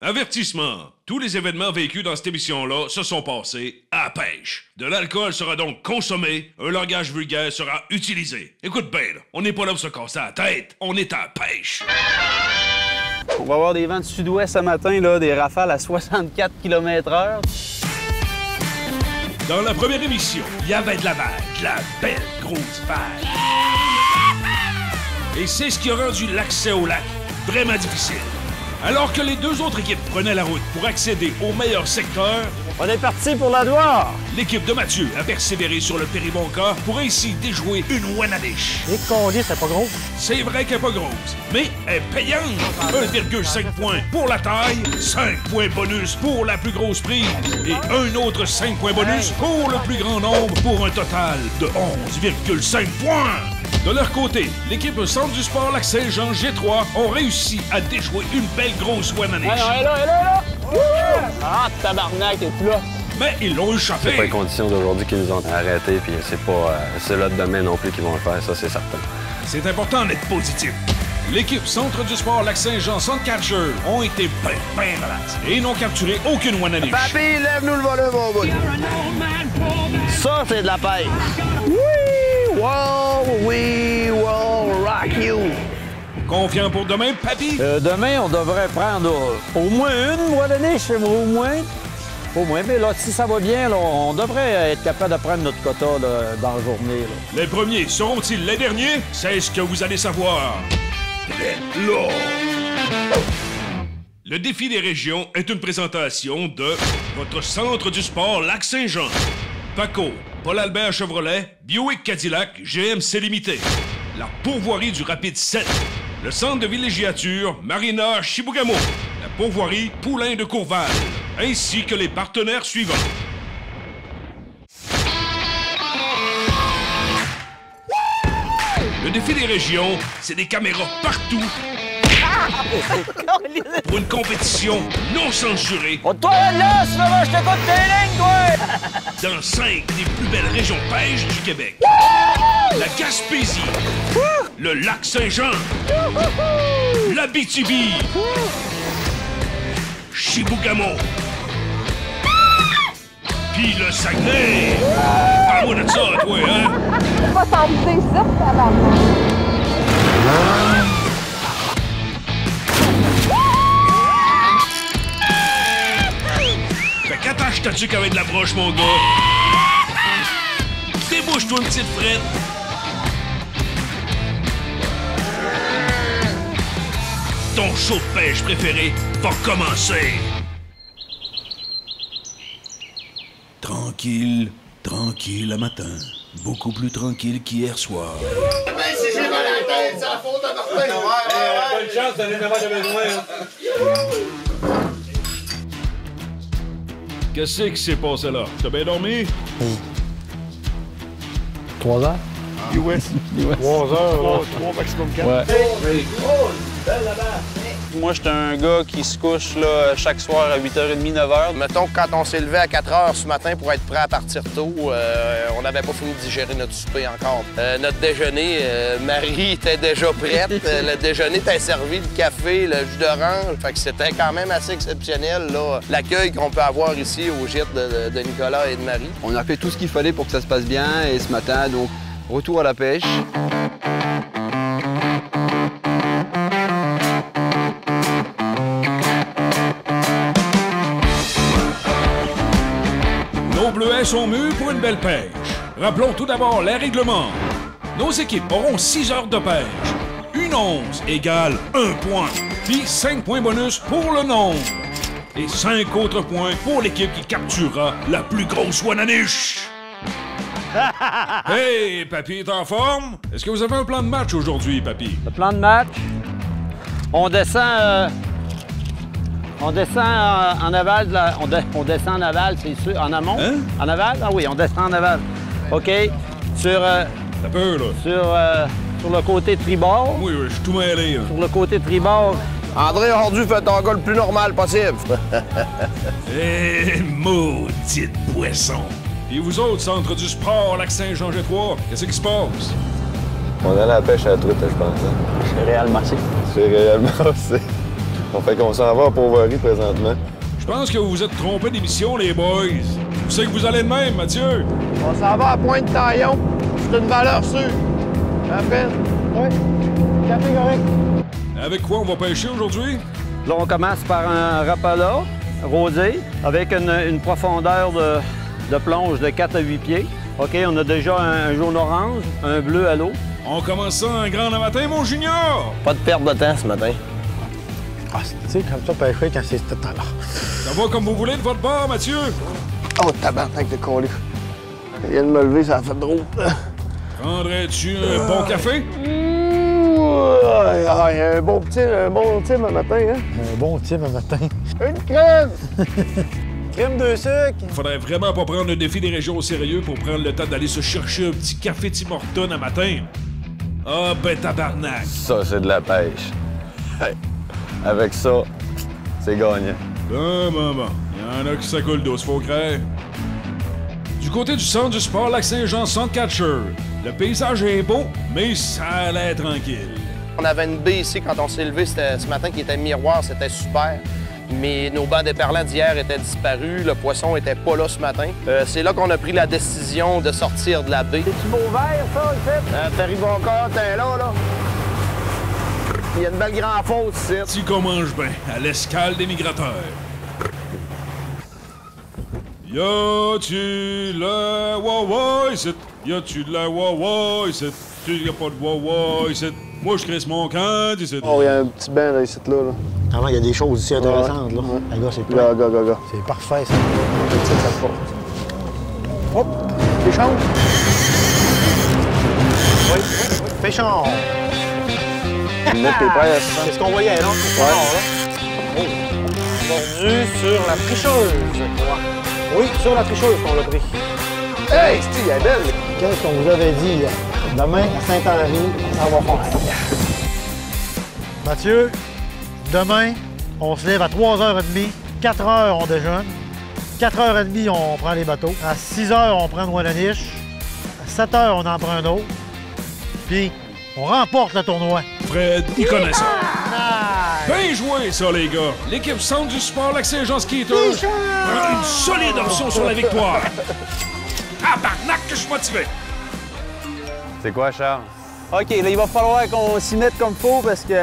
Avertissement. Tous les événements vécus dans cette émission-là se sont passés à la pêche. De l'alcool sera donc consommé, un langage vulgaire sera utilisé. Écoute bien, là, on n'est pas là pour se casser la tête, on est à la pêche. On va avoir des vents de sud-ouest ce matin, là, des rafales à 64 km/h. Dans la première émission, il y avait de la vague, de la belle grosse vague. Et c'est ce qui a rendu l'accès au lac vraiment difficile. Alors que les deux autres équipes prenaient la route pour accéder au meilleur secteur, On est parti pour la Loire! l'équipe de Mathieu a persévéré sur le Péribonka pour ainsi déjouer une Wanadish. Et collier, c'est pas gros. C'est vrai qu'elle n'est pas grosse, mais elle est payante. 1,5 points pour la taille, 5 points bonus pour la plus grosse prise et un autre 5 points bonus pour le plus grand nombre pour un total de 11,5 points. De leur côté, l'équipe Centre du Sport Lac-Saint-Jean G3 ont réussi à déjouer une belle grosse Wananish. Elle est là! Ah, tabarnak, t'es plus là. Mais ils l'ont échappé. C'est pas les conditions d'aujourd'hui qui nous ont arrêtés, puis c'est pas ceux-là de demain non plus qui vont le faire, ça c'est certain. C'est important d'être positif. L'équipe Centre du Sport Lac-Saint-Jean Suncatcher ont été bien relax et n'ont capturé aucune Wananish. Papy, lève-nous le volume, mon bout. Ça, c'est de la pêche. We will rock you. Confiant pour demain, papy? Demain, on devrait prendre au moins une Wananish, au moins. Au moins, mais là, si ça va bien, là, on devrait être capable de prendre notre quota là, dans la journée. Là. Les premiers seront-ils les derniers? C'est ce que vous allez savoir. Là. Le défi des régions est une présentation de votre Centre du Sport Lac-Saint-Jean. Paco, Paul-Albert Chevrolet, Buick Cadillac, GMC Limité. La pourvoirie du Rapide 7. Le centre de villégiature Marina Chibougamau. La pourvoirie Poulain de Courval. Ainsi que les partenaires suivants. Le défi des régions, c'est des caméras partout pour une compétition non censurée Oh, toi, là, si je t'écoute tes lignes, toi! dans 5 des plus belles régions pêche du Québec. La Gaspésie, le Lac-Saint-Jean, l'Abitibi, Chibougamau, puis le Saguenay. Parle-moi de ça, toi, hein? On va s'enlever ça, tabarnak. Fait qu'attache ta tuque avec de la broche, mon gars. Débouche-toi une petite frette. Ton show de pêche préféré va commencer. Tranquille, tranquille le matin. Beaucoup plus tranquille qu'hier soir. Ben, si j'ai mal à la tête, c'est la faute à Martin. Bonne chance, t'as les avoir de besoin. Qu'est-ce qui s'est passé là? T'as bien dormi? 3 heures? US. 3 heures, 3 maximum 4. Ouais. Moi, j'étais un gars qui se couche là, chaque soir à 8h30, 9h. Mettons que quand on s'est levé à 4 heures ce matin pour être prêt à partir tôt, on n'avait pas fini de digérer notre souper encore. Notre déjeuner, Marie était déjà prête. Le déjeuner était servi, le café, le jus d'orange. Fait que c'était quand même assez exceptionnel, là, l'accueil qu'on peut avoir ici au gîte de Nicolas et de Marie. On a fait tout ce qu'il fallait pour que ça se passe bien, et ce matin, donc, retour à la pêche. Nos bleuets sont mûrs pour une belle pêche. Rappelons tout d'abord les règlements. Nos équipes auront 6 heures de pêche. Une once égale 1 point, puis 5 points bonus pour le nombre. Et 5 autres points pour l'équipe qui capturera la plus grosse Wananish. Hey, Papy est en forme? Est-ce que vous avez un plan de match aujourd'hui, Papy? Le plan de match, on descend en aval, on descend en aval, c'est sûr, en amont. Hein? En aval? Ah oui, on descend en aval. OK. Sur T'as peur, là? sur le côté tribord. Oui, je suis tout mêlé, là. Sur le côté tribord. André, aujourd'hui, fais ton gars le plus normal possible. Eh, maudite poisson! Et vous autres, Centre du Sport Lac-Saint-Jean G3, qu'est-ce qui se passe? On allait à la pêche à la truite, je pense. Hein? C'est réellement ça. C'est réellement, c'est... On fait qu'on s'en va à Pauvoirie présentement. Je pense que vous vous êtes trompés d'émission, les boys. Vous savez que vous allez de même, Mathieu? On s'en va à Pointe-Taillon. C'est une valeur sûre. Appelle. Oui, catégorique. Avec quoi on va pêcher aujourd'hui? Là, on commence par un rapala rosé avec une profondeur de plonge de 4 à 8 pieds. OK, on a déjà un jaune-orange, un bleu à l'eau. On commence ça en grand le matin, mon junior! Pas de perte de temps ce matin. Ah, tu sais, comme ça, pêcher quand c'est tout à l'heure. Ça va comme vous voulez de votre bord, Mathieu? Oh, tabarnak de colis. Il vient de me lever, ça a fait drôle. Prendrais-tu un bon café? Un bon petit un matin, hein? Un bon type un matin. Une crème! Crème de sucre. Faudrait vraiment pas prendre le défi des régions au sérieux pour prendre le temps d'aller se chercher un petit café Tim Hortons à matin. Ah ben tabarnak! Ça, c'est de la pêche. Hey. Avec ça, c'est gagnant. Bon. Il y en a qui ça coule d'eau, faut croire. Du côté du centre du sport Lac-Saint-Jean Centre Catcher, le paysage est beau, mais ça a l'air tranquille. On avait une baie ici quand on s'est levé ce matin qui était miroir, c'était super. Mais nos bancs d'éperlans d'hier étaient disparus, le poisson était pas là ce matin. C'est là qu'on a pris la décision de sortir de la baie. C'est-tu beau vert, ça, le fait? Ferry-Boncor, t'es là. Il y a une belle grande fosse ici. Si qu'on mange bien, à l'escale des migrateurs. Y'a-tu la wawa ici? Y'a-tu de la wawa ici? Y'a pas de wawa ici? Moi, je crisse mon camp ici. Oh, il y a un petit bain là, ici, là. Vraiment, il y a des choses ici intéressantes, là. Les gars, c'est plein. Gars. C'est parfait, ça. Hop, échange. Oui, pêchons. Mettre tes prêts, C'est ce qu'on voyait, non? Ouais. Aujourd'hui, sur la tricheuse, je crois. Oui, sur la tricheuse qu'on l'a pris. Hey, Steve, elle est belle. Qu'est-ce qu'on vous avait dit? Demain, à Saint-Henri, ça va faire. Mathieu, demain, on se lève à 3h30. 4h, on déjeune. 4h30, on prend les bateaux. À 6h, on prend une Wallaniche. À 7h, on en prend un autre. Puis, on remporte le tournoi. Fred, il connaît ça. Bien joué, ça, les gars. L'équipe centre du sport Lac-Saint-Jean Skater prend une solide option sur la victoire. Ah, barnac, que je suis motivé. C'est quoi, Charles? OK, là, il va falloir qu'on s'y mette comme faut parce que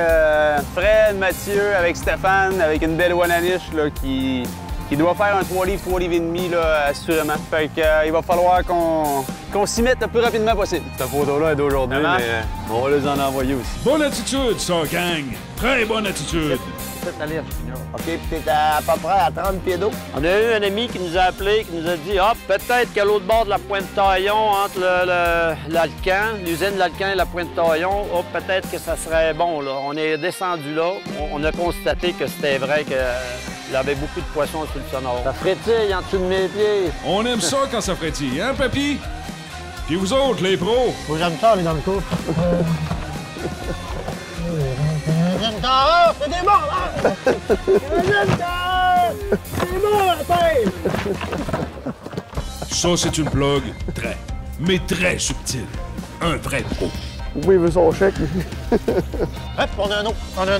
Fred, Mathieu, avec Stéphane, avec une belle Wallaniche là, qui doit faire un 3 livres et demi, là, assurément. Fait que, il va falloir qu'on s'y mette le plus rapidement possible. Cette photo-là est d'aujourd'hui, mais on va les en envoyer aussi. Bonne attitude, ça, gang. Très bonne attitude. OK, puis t'es à peu près à 30 pieds d'eau. On a eu un ami qui nous a appelé, qui nous a dit « Ah, peut-être qu'à l'autre bord de la Pointe-Taillon, entre l'Alcan, l'usine de l'Alcan et la Pointe-Taillon, oh, peut-être que ça serait bon, là. » On est descendu là, on a constaté que c'était vrai qu'il y avait beaucoup de poissons sur le sonore. Ça frétille en dessous de mes pieds. On aime ça quand ça frétille, hein, papy? Puis vous autres, les pros? Faut que j'aime ça, aller dans le couple. C'est des morts, là! C'est bon, la tête! Ça, c'est une blague mais très subtile. Un vrai pro. Oui, il veut son chèque. Hop, on a un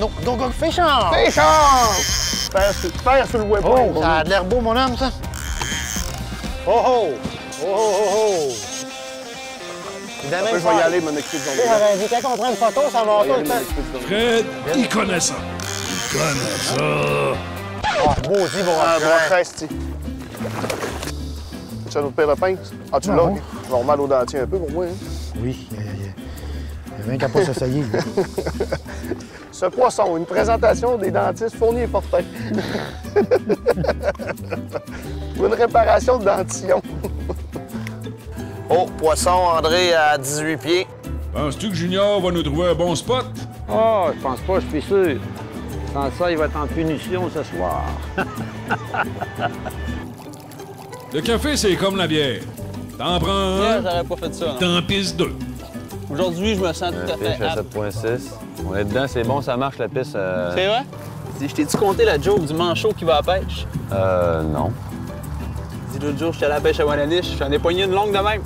autre. Go, féchard! Péchard! Faire sur le webpoint. Oh, ça a de l'air beau, mon homme, ça. Oh! Je vais y aller, m'en occuper de J'aurais dit, quand on prend une photo, ça va tout le temps. Fred, il connaît ça. Il connaît ça. Ah, maudit, bon, Brochet, tu as notre paire de pinces? Ah, tu l'as? Non. Normal au dentier un peu pour moi, hein? Oui, il y a rien qu'à pas s'essayer. Ce poisson, une présentation des dentistes Fournier et Fortin. Ou une réparation de dentillon. Oh, poisson, André, à 18 pieds. Penses-tu que Junior va nous trouver un bon spot? Ah, je pense pas, je suis sûr. Sans ça, il va être en punition ce soir. Le café, c'est comme la bière. T'en prends un, J'aurais pas fait ça, non. t'en pisses deux. Aujourd'hui, je me sens tout à Fiche fait à apte. 7.6. On est dedans, c'est bon, ça marche, la piste. C'est vrai? Je t'ai-tu compté la joke du manchot qui va à la pêche? Non. Dis l'autre jour, j'étais allé à la pêche à Wallaniche, j'en ai pogné une longue de même.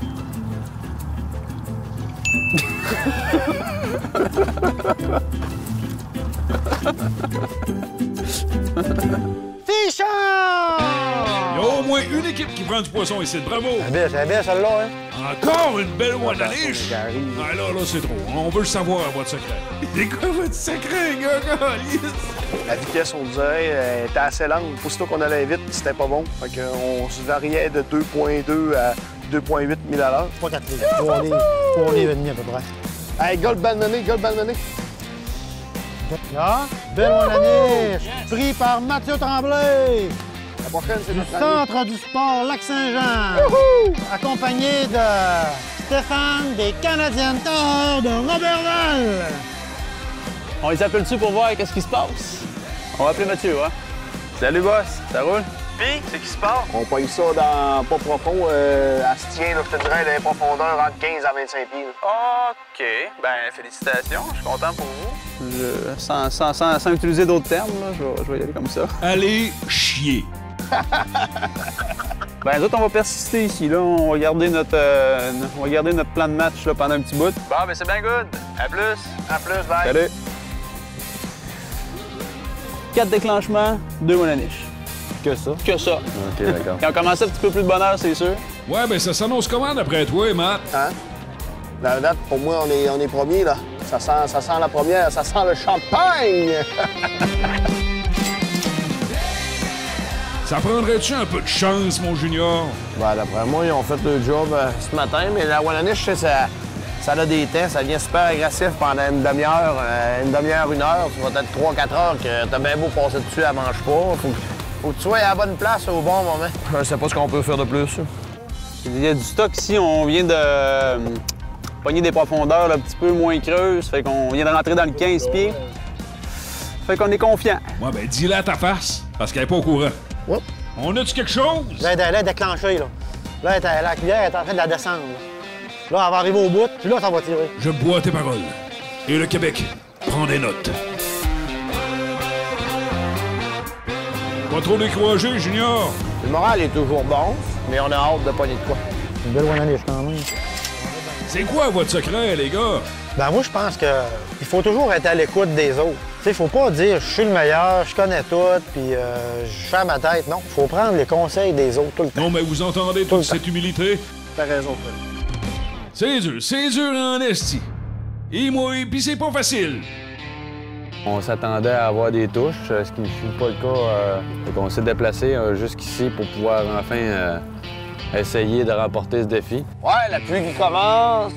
Fichon! Il y a au moins une équipe qui prend du poisson ici. Bravo! C'est bien celle-là, hein? Encore une belle Wananiche! Ah là, c'est trop. On veut le savoir, votre secret. C'est quoi votre secret, gars? La vitesse, on dirait, était assez lente. Aussitôt qu'on allait vite, c'était pas bon. Fait qu'on se variait de 2,2 à 2,8 000 à l'heure. Pas 4 livres. 3 livres et demi à peu près. Hey, gars le bandonné. Là, belle Wananiche, pris par Mathieu Tremblay. La prochaine, c'est Du notre ami. Centre du sport Lac-Saint-Jean. Accompagné de Stéphane des Canadiens Tort de Roberval. On les appelle-tu pour voir qu'est-ce qui se passe? On va appeler Mathieu, hein? Salut, boss. Ça roule? Puis, c'est qui se passe? On pogne ça dans pas profond. Elle se tient, là, je te dirais, dans les profondeurs entre 15 à 25 pieds. Là. OK. Ben, félicitations. Je suis content pour vous. Sans utiliser d'autres termes, là, je vais y aller comme ça. Allez chier! Ben, nous autres, on va persister ici. Là. On va garder notre plan de match là, pendant un petit bout. Bon, ben c'est bien good. À plus. À plus, bye. Salut. 4 déclenchements, 2 Wananiche. Que ça? Que ça. OK, d'accord. Quand on commence un petit peu plus de bonheur, c'est sûr. Ouais, ben ça s'annonce comment d'après toi, Matt? Hein? La date, pour moi, on est premiers, là. Ça sent la première, ça sent le champagne! Ça prendrait-tu un peu de chance, mon junior? Ben, d'après moi, ils ont fait le job ce matin, mais la Wananiche, tu sais, ça a des temps, ça devient super agressif pendant une demi-heure, une heure. Ça va être 3-4 heures que t'as bien beau passer dessus, elle mange pas. Faut que tu sois à la bonne place au bon moment. Je sais pas ce qu'on peut faire de plus. Il y a du stock ici. On vient de pogner des profondeurs là, un petit peu moins creuses. Fait qu'on vient de rentrer dans le 15 pieds. Fait qu'on est confiant. Ouais, ben dis-le à ta face, parce qu'elle est pas au courant. Ouais. On a-tu quelque chose? Là, elle est déclenchée, là. Là, la cuillère est en train de la descendre. Là, elle va arriver au bout, puis là, ça va tirer. Je bois tes paroles. Et le Québec prend des notes. Pas trop découragé, Junior. Le moral est toujours bon, mais on a hâte de pogner de quoi. Une belle Wananiche, quand même. C'est quoi votre secret, les gars? Ben moi, je pense qu'il faut toujours être à l'écoute des autres. Tu sais, faut pas dire « je suis le meilleur, je connais tout, puis je fais à ma tête ». Non, faut prendre les conseils des autres tout le temps. Non, mais vous entendez toute cette humilité? T'as raison, Fred. C'est dur en esti. Et moi, pis c'est pas facile. On s'attendait à avoir des touches, ce qui ne fut pas le cas. Donc on s'est déplacé jusqu'ici pour pouvoir enfin essayer de remporter ce défi. Ouais, la pluie qui commence,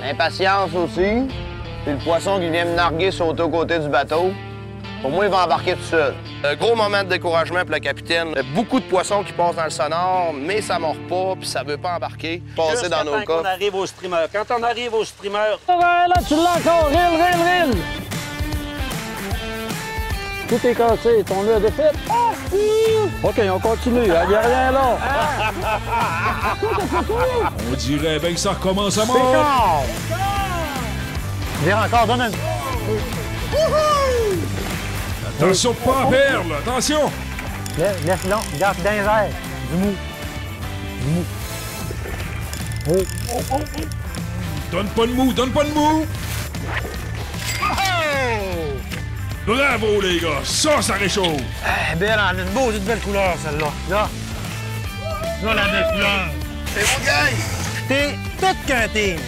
l'impatience aussi, puis le poisson qui vient me narguer sauter aux côtés du bateau. Pour moi, il va embarquer tout seul. Un gros moment de découragement pour le capitaine. Il y a beaucoup de poissons qui passent dans le sonore, mais ça mord pas, puis ça veut pas embarquer. Passer dans nos Quand on coffres. arrive au streamer. Quand on arrive au streamer... Là, tu l'as encore. Rille. Tout est cassé. Ton nœud de fait. OK, on continue. Il n'y a rien là. On dirait bien que ça recommence à mort. Pécard! Viens encore, donne un... Attention de pas en perdre, attention! Laisse long, garde dans les airs. Du mou. Donne pas de mou! Bravo, les gars! Ça réchauffe! Eh, belle, elle a une beau, une belle couleur, celle-là. Là, la belle couleur. C'est mon gars! T'es tout qu'un team.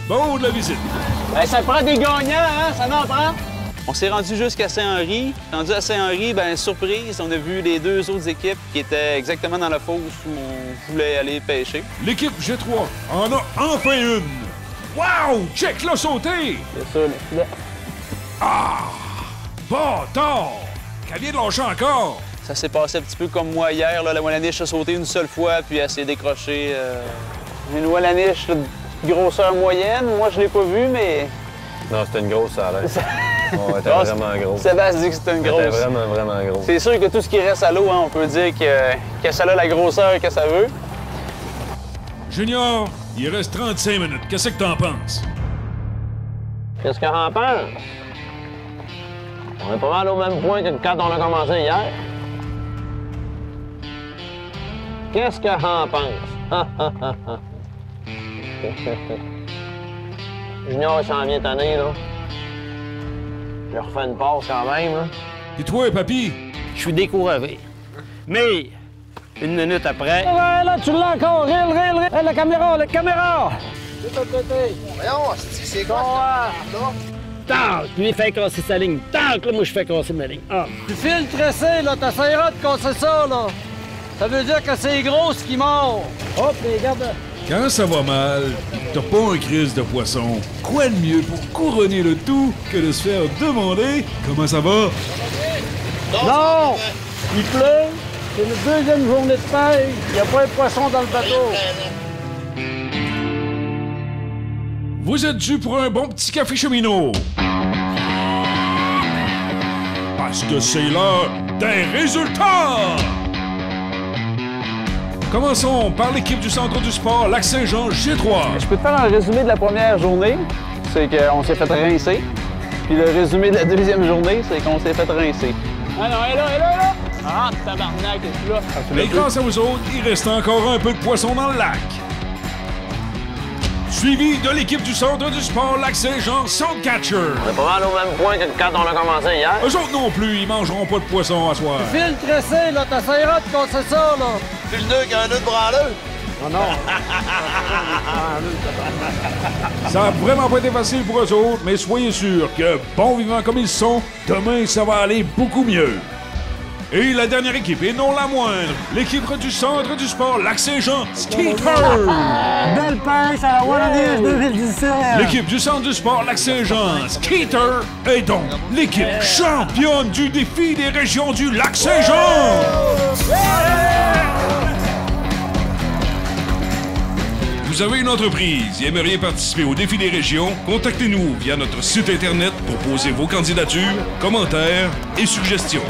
Bon de la visite. Ben, ça prend des gagnants, hein? Ça m'en prend. On s'est rendu jusqu'à Saint-Henri. Rendu à Saint-Henri, ben surprise, on a vu les 2 autres équipes qui étaient exactement dans la fosse où on voulait aller pêcher. L'équipe G3 en a enfin une! Wow! Check l'a sauté! C'est ça, le filet. Bâtard! Qu'elle vient de lâcher encore! Ça s'est passé un petit peu comme moi hier. Là, la Wananiche a sauté une seule fois, puis elle s'est décrochée. Une Wananiche de grosseur moyenne. Moi, je l'ai pas vue, mais... Non, c'était une grosse ça a l'air. Oh, elle était Ah, vraiment grosse. Sébastien dit que c'était une Elle était grosse. vraiment grosse. C'est sûr que tout ce qui reste à l'eau, hein, on peut dire que ça a la grosseur que ça veut. Junior, il reste 35 minutes. Qu'est-ce que t'en penses? Qu'est-ce qu'on en pense? On est pas mal au même point que quand on a commencé hier. Qu'est-ce que j'en pense? Junior, il s'en vient tanné, là. Je refais une pause quand même, là. Et toi, papy? Je suis découragé. Mais, une minute après... Ouais, là, tu l'as encore! Reel! Hey, la caméra! Voyons, c'est quoi? Tank! Lui, il fait casser sa ligne. Tank! Là, moi, je fais casser ma ligne. Ah. Tu files tressé, là. T'essaieras de casser ça, là. Ça veut dire que c'est gros ce qui mord. Hop, regarde. Quand ça va mal, et que t'as pas un crise de poisson, quoi de mieux pour couronner le tout que de se faire demander comment ça va? Non! Il pleut. C'est la deuxième journée de pêche. Il n'y a pas de poisson dans le bateau. Vous êtes dû pour un bon petit café cheminot. Parce que c'est l'heure des résultats! Commençons par l'équipe du Centre du Sport Lac-Saint-Jean G3. Je peux te faire un résumé de la première journée, c'est qu'on s'est fait rincer. Puis le résumé de la deuxième journée, c'est qu'on s'est fait rincer. Ah non, elle est là! Ah, tabarnak, est là? Mais grâce à vous autres, il reste encore un peu de poisson dans le lac. Suivi de l'équipe du Centre du Sport Lac-Saint-Jean Soundcatcher. On est pas mal au même point que quand on a commencé hier. Eux autres non plus, ils mangeront pas de poisson à soir. File tressé, là, t'essaieras de casser ça, là. Puis le nœud qui a un nœud de branleux. Non. Ça a vraiment pas été facile pour eux autres, mais soyez sûrs que, bons vivants comme ils sont, demain, ça va aller beaucoup mieux. Et la dernière équipe, et non la moindre, l'équipe du Centre du Sport Lac-Saint-Jean Skeeter. Belle pêche à la Wallanish 2017! L'équipe du Centre du Sport Lac-Saint-Jean Skeeter est donc l'équipe championne du défi des régions du Lac-Saint-Jean. Vous avez une entreprise et aimeriez participer au défi des régions? Contactez-nous via notre site Internet pour poser vos candidatures, commentaires et suggestions.